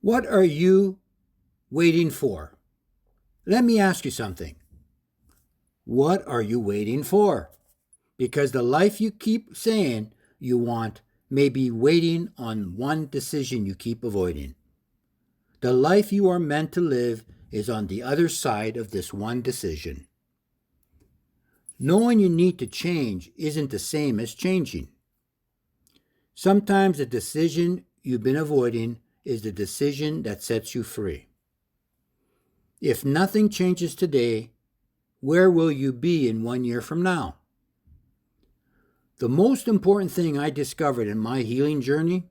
What are you waiting for? Let me ask you something. What are you waiting for? Because the life you keep saying you want may be waiting on one decision you keep avoiding. The life you are meant to live is on the other side of this one decision. Knowing you need to change isn't the same as changing. Sometimes the decision you've been avoiding is the decision that sets you free. If nothing changes today, where will you be in 1 year from now? The most important thing I discovered in my healing journey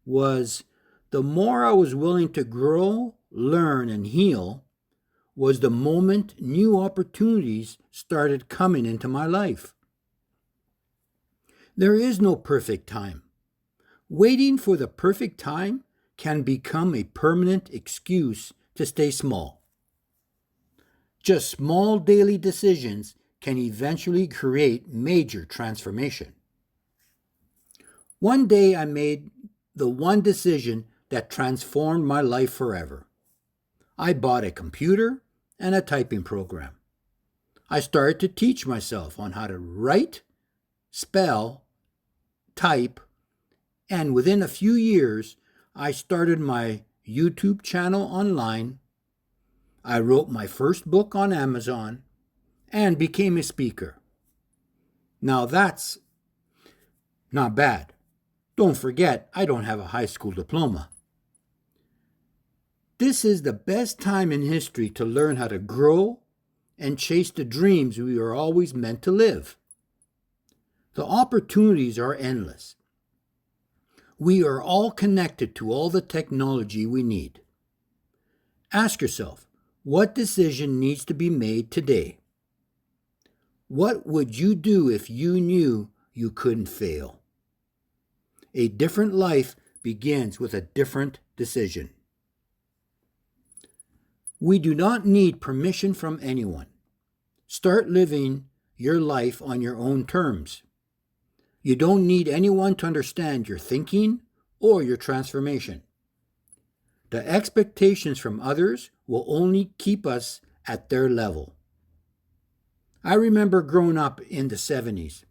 was the more I was willing to grow, learn, and heal was the moment new opportunities started coming into my life. There is no perfect time. Waiting for the perfect time can become a permanent excuse to stay small. Just small daily decisions can eventually create major transformation. One day I made the one decision that transformed my life forever. I bought a computer and a typing program. I started to teach myself on how to write, spell, type, and within a few years, I started my YouTube channel online. I wrote my first book on Amazon and became a speaker. Now that's not bad. Don't forget, I don't have a high school diploma. This is the best time in history to learn how to grow and chase the dreams we are always meant to live. The opportunities are endless. We are all connected to all the technology we need. Ask yourself, what decision needs to be made today? What would you do if you knew you couldn't fail? A different life begins with a different decision. We do not need permission from anyone. Start living your life on your own terms. You don't need anyone to understand your thinking or your transformation. The expectations from others will only keep us at their level. I remember growing up in the 70s.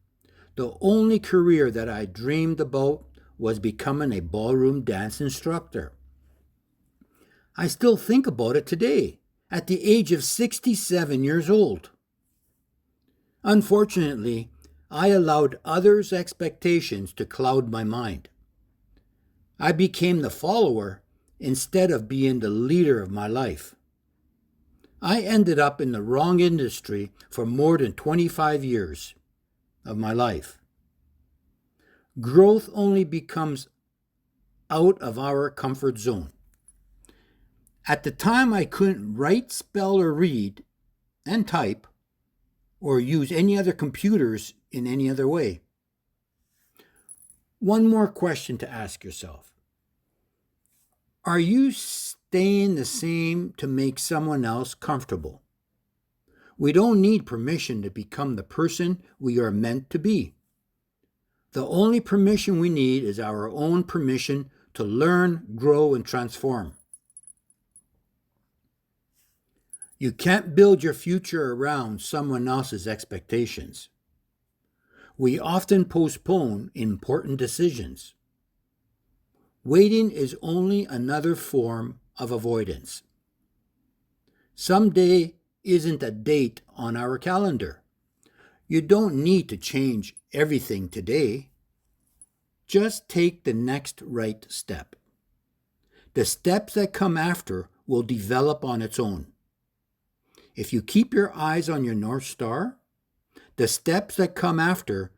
The only career that I dreamed about was becoming a ballroom dance instructor. I still think about it today, at the age of 67 years old. Unfortunately, I allowed others' expectations to cloud my mind. I became the follower instead of being the leader of my life. I ended up in the wrong industry for more than 25 years of my life. Growth only becomes out of our comfort zone. At the time, I couldn't write, spell, or read, and type, or use any other computers in any other way. One more question to ask yourself. Are you staying the same to make someone else comfortable? We don't need permission to become the person we are meant to be. The only permission we need is our own permission to learn, grow, and transform. You can't build your future around someone else's expectations. We often postpone important decisions. Waiting is only another form of avoidance. Someday isn't a date on our calendar. You don't need to change everything today. Just take the next right step. The steps that come after will develop on its own. If you keep your eyes on your North Star, the steps that come after,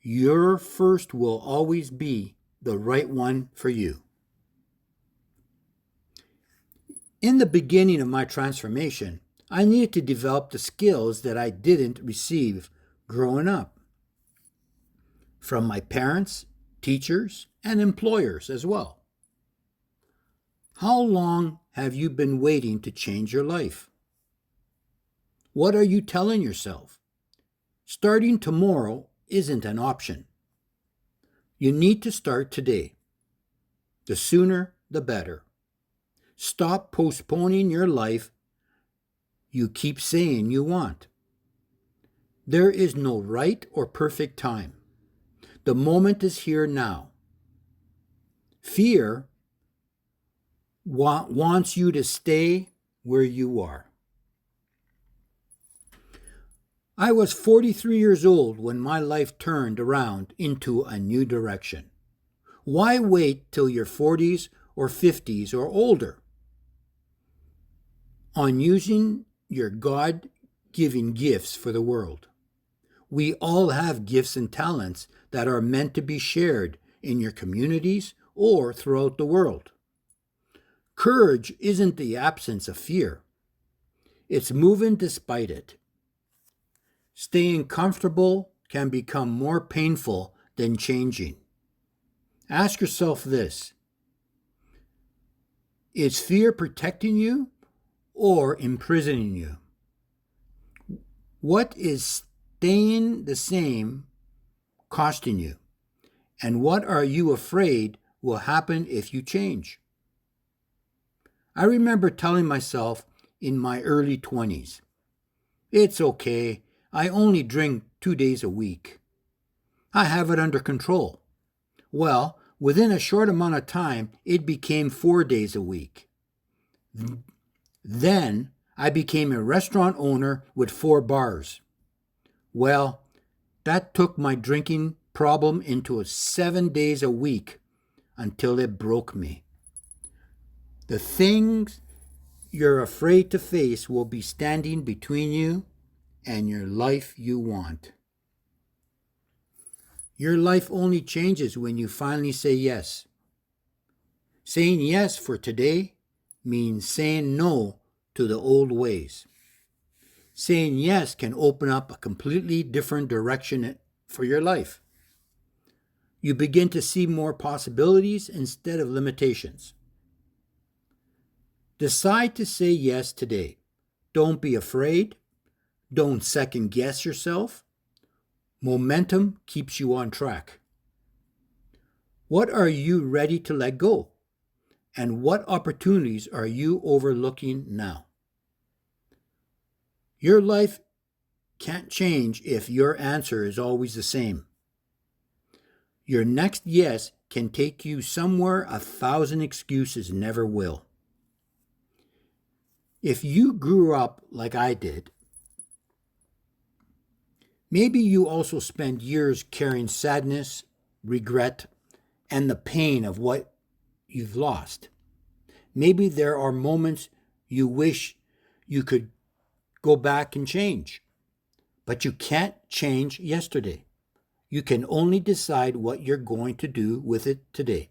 your first will always be the right one for you. In the beginning of my transformation, I needed to develop the skills that I didn't receive growing up from my parents, teachers, and employers as well. How long have you been waiting to change your life? What are you telling yourself? Starting tomorrow isn't an option. You need to start today. The sooner, the better. Stop postponing your life you keep saying you want. There is no right or perfect time. The moment is here now. Fear wants you to stay where you are. I was 43 years old when my life turned around into a new direction. Why wait till your 40s or 50s or older on using your God-given gifts for the world? We all have gifts and talents that are meant to be shared in your communities or throughout the world. Courage isn't the absence of fear. It's moving despite it. Staying comfortable can become more painful than changing. Ask yourself this: is fear protecting you or imprisoning you? What is staying the same costing you? And what are you afraid will happen if you change? I remember telling myself in my early 20s, it's okay, I only drink 2 days a week. I have it under control. Well, within a short amount of time, it became 4 days a week. Then I became a restaurant owner with 4 bars. Well, that took my drinking problem into 7 days a week until it broke me. The things you're afraid to face will be standing between you and your life you want. Your life only changes when you finally say yes. Saying yes for today means saying no to the old ways. Saying yes can open up a completely different direction for your life. You begin to see more possibilities instead of limitations. Decide to say yes today. Don't be afraid. Don't second guess yourself. Momentum keeps you on track. What are you ready to let go? And what opportunities are you overlooking now? Your life can't change if your answer is always the same. Your next yes can take you somewhere 1,000 excuses never will. If you grew up like I did, maybe you also spent years carrying sadness, regret, and the pain of what you've lost. Maybe there are moments you wish you could go back and change, but you can't change yesterday. You can only decide what you're going to do with it today.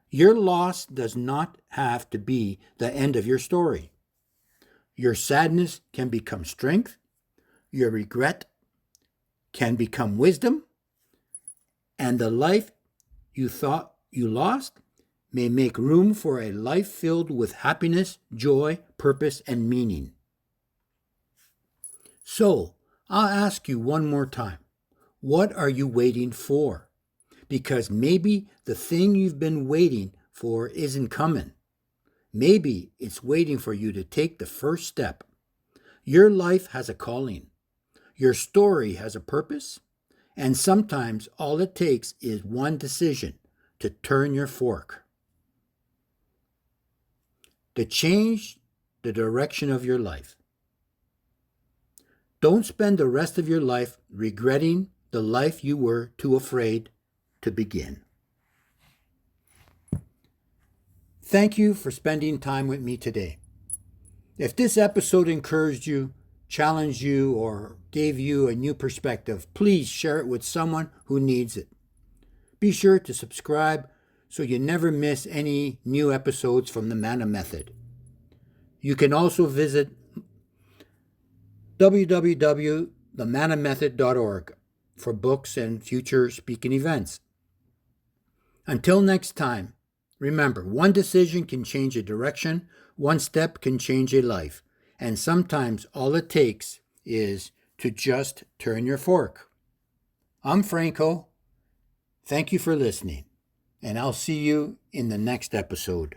Your loss does not have to be the end of your story. Your sadness can become strength. Your regret can become wisdom. And the life you thought you lost may make room for a life filled with happiness, joy, purpose, and meaning. So, I'll ask you one more time. What are you waiting for? Because maybe the thing you've been waiting for isn't coming. Maybe it's waiting for you to take the first step. Your life has a calling. Your story has a purpose. And sometimes all it takes is one decision to turn your fork, to change the direction of your life. Don't spend the rest of your life regretting the life you were too afraid to begin. Thank you for spending time with me today. If this episode encouraged you, challenged you, or gave you a new perspective, please share it with someone who needs it. Be sure to subscribe so you never miss any new episodes from the MANNA Method. You can also visit www.themannamethod.org for books and future speaking events. Until next time, remember, one decision can change a direction, one step can change a life, and sometimes all it takes is to just turn your fork. I'm Franco. Thank you for listening, and I'll see you in the next episode.